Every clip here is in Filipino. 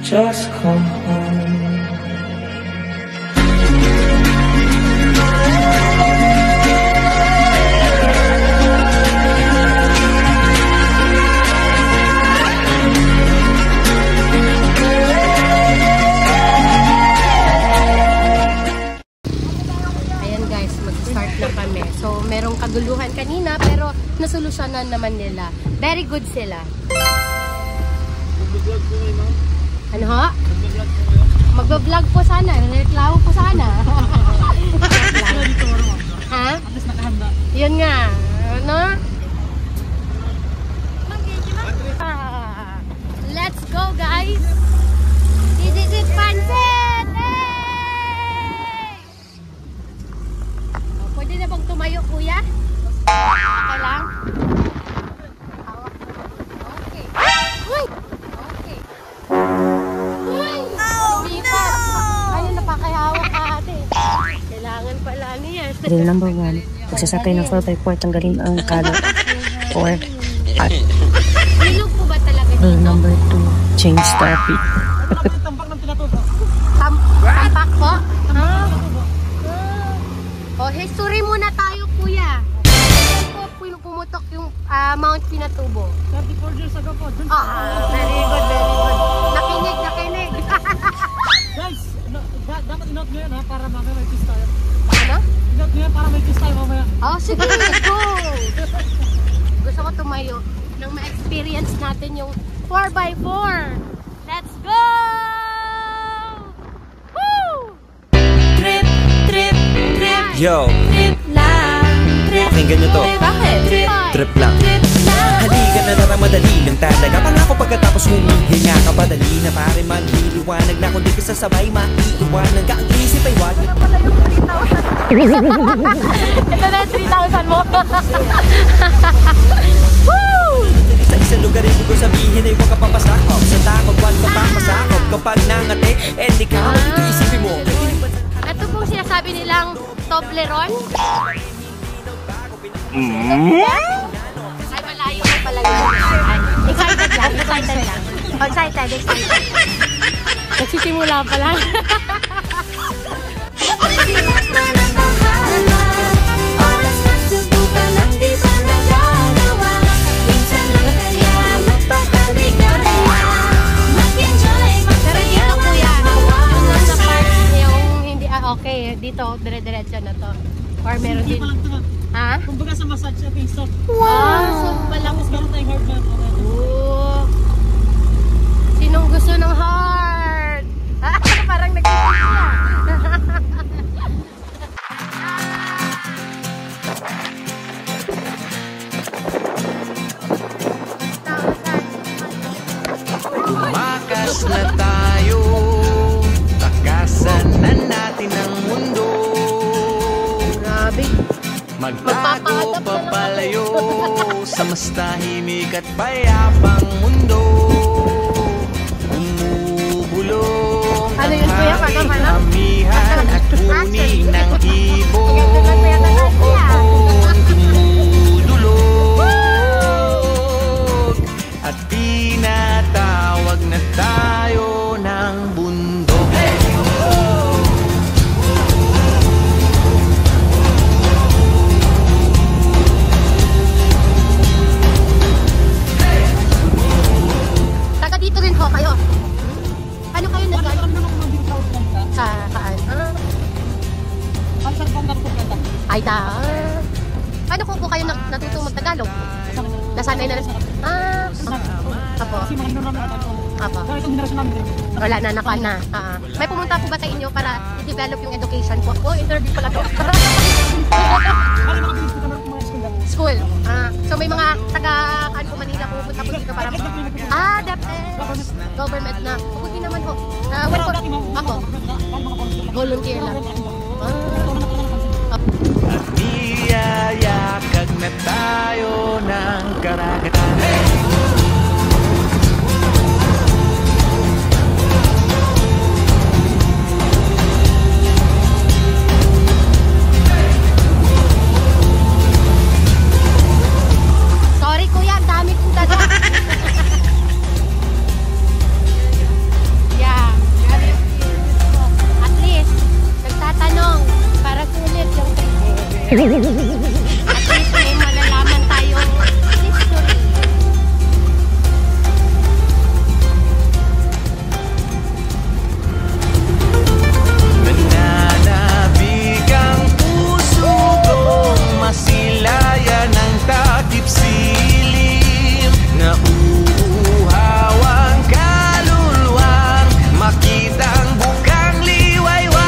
just come home. Merong kaguluhan kanina pero nasolusyonan naman nila. Very good sila. Magbablog po kayo, ma'am? Ano ho? Magbablog po kayo? Magbablog po sana. Reklamo po sana. Ha? At least nakahanda. Yun nga. Ano? Let's go guys! This is it, Pansit! Pwede na bang tumayo, kuya? Okay lang? Okay. Uy! Okay. Uy! Oh, no! Ayun, napakahawak ka ate. Kailangan pala niya. Drill number 1. Pagsasakay ng 4x4, tanggalin ang kalat. 4. Ilog po ba talaga dito? Drill number 2. Change topic. Tampak ng pinatubo. Tampak po? Oh, history muna tayo, kuya. Ito po pumutok yung Mount Pinatubo. 34 years ago po. Very good, very good. Nakinig, nakinig. Guys, dapat inote nyo yan ha, para mamaya may kiss tayo. Ano? Inote nyo yan para may kiss tayo mamaya. Oh, sige, go! Gusto ko tumayo nang ma-experience natin yung 4x4. Let's go! Woo! Trip, trip, trip. Yo, Trip lang. Trip. pakinggan nyo to. Bakit? Trip. Trip lang. Trip lang. Halika na naramadali lang talaga. Pangako pagkatapos humihinga ka pa. Dali na pare magliliwanag na kung di ka sasabay maiiwanan ka. Ang isip ay wag. Ito pala yung 3,000. Ito na yung 3,000 mo. Woo! Sa isang lugar hindi ko sabihin ay huwag ka papasakop. Sa takot, huwag ka papasakop. Kapag nangate, di ka dito isipin mo. Ito pong sinasabi nilang Toblerone. Ay, malayo ko pala yun. Ay, excited lang, excited lang. Excited, excited. Nagsisimula pa lang. Oras na subukan ang di pa nagagawa. Minsan lang kaya magpapalik na kaya. Mag-enjoy, Pero dito kuya, yung nasa park, yung hindi, okay, dito, dire-diretso na to. Or meron Hindi din. pa lang ito ma'am. Ha? Kumbaga sa massage at yung stop. Wow! So, Tapos meron tayong hard ma'am. Oh. Sinong gusto ng heart? Parang nagkikita. Tumakas na tayo, takasan na natin ang mundo. Grabe. Magtago papalayo sa mas tahimik at payapang mundo. Umubulong Ano ang yun, kuya? hangin, Ano? amihan at huni ng ibon. Dumudulog at tinatawag na tayo ng bundok. Taga dito rin ho kayo. Ano kayo nag Alam naman kung hindi ka kanta. sa kaan? Ang saan pong kanta? Ay da. Paano po kayo natutong mag-Tagalog? Nasanay na rin. Apo. Kasi mga naman naman. Apo. Kaya itong generasyon namin din. Wala na, naka na. May pumunta po ba sa inyo para i-develop yung education po? Oh, interview pala to. Ano mga bilis ko mga school lang? School. So may mga taga-kaan po Manila pupunta po dito para... DepEd. Government na. Pupunti naman po. Ako. Volunteer lang. At niyayakag na tayo ng karagatan. Sorry kuya, ang dami kong dala. At least may malalaman tayong history. Nananabig ang puso kong masilayan ng takip silim. Nauuhaw ang kaluluwang makita ang bukang liwayway.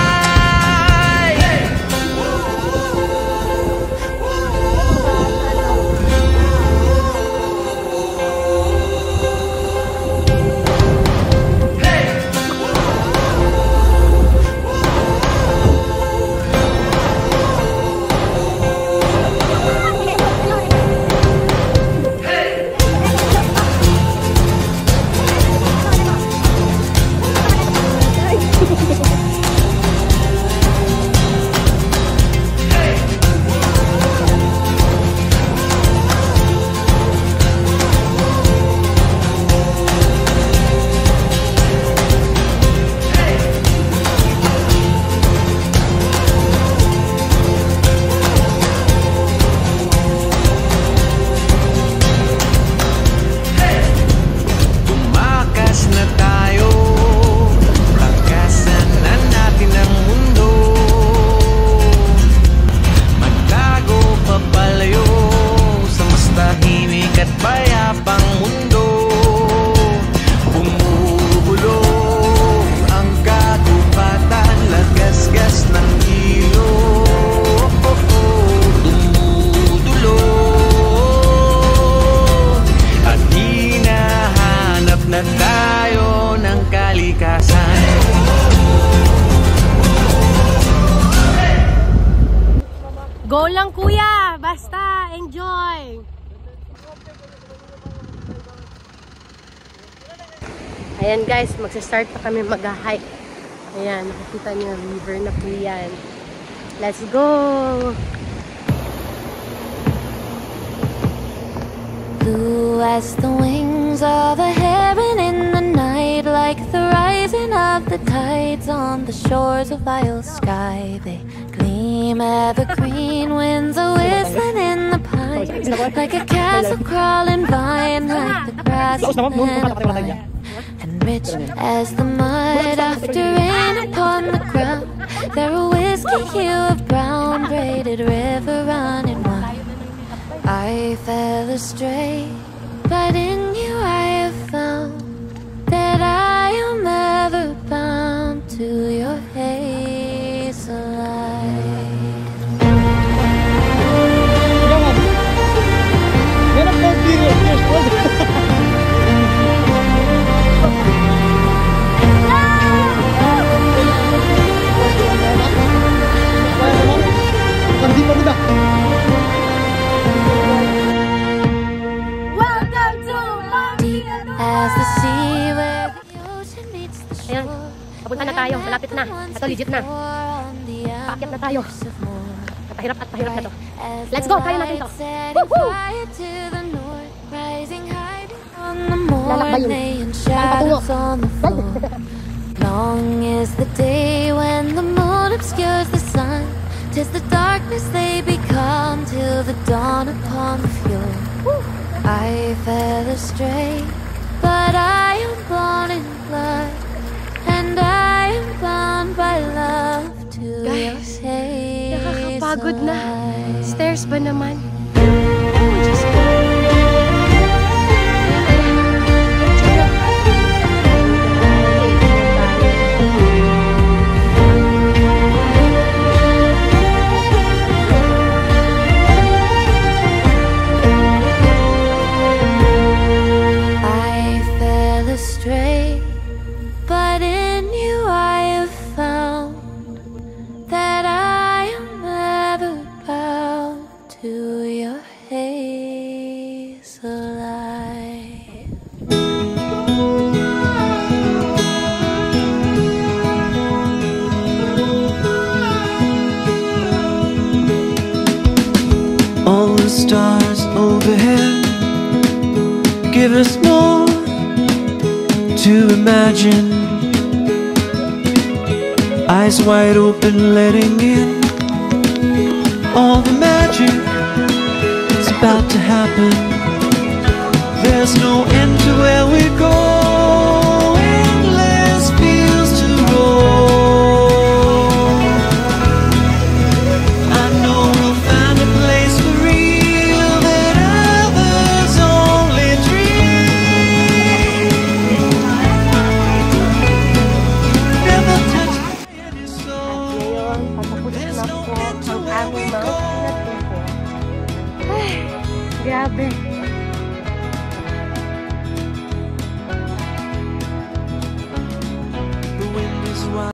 Tumakas na tayo, takasan na natin ang mundo. Magtago papalayo sa mas tahimik at payapang mundo. Bumubulong ang katupatan, lagasgas ng ilog. Dumudulog at hinahanap na tayo ng kalikasan. Go lang kuya! Basta! Enjoy! Ayan guys, magsa-start pa kami mag-hike. Ayan, nakikita niyo yung river na po yan. Let's go! Blue as the wings of a heron in the night, like the rising of the tides on the shores of Isle Skye. They gleam evergreen, winds are whistling in the pines, like a castle crawling vine, like the grass and vine. And rich as the mud after rain upon the ground, they're a whiskey hue of brown, braided river running wide. I fell astray, but in you I have found that I am ever bound to your hazel light. Yan ang 40 years old. Hindi pa nila. Deep as the sea where the ocean meets the Ayan, shore. papunta na tayo. Malapit na. Ito legit na. Paakyat na tayo. Pahirap at pahirap na to. Let's go! Kaya natin to. Woohoo! Lalakbay yun. Saan patungo? Long is the day when the moon obscures the sun. 'Tis the darkness they become till the dawn upon the fjord. I fell astray, but I am born in blood, and I am bound by love to your Guys, hazel nakakapagod na. light. Stairs ba naman? I fell astray, but in you I have found that I am ever bound to your hazel light. All the stars overhead give us more to imagine. Eyes wide open, letting in all the magic, it's about to happen. There's no end to where we go, endless fields to roam. I know we'll find a place for real that others only dream. Never touch any soul. Ngayon, patapos na po ang aming mga pinatubo. Ay, grabe.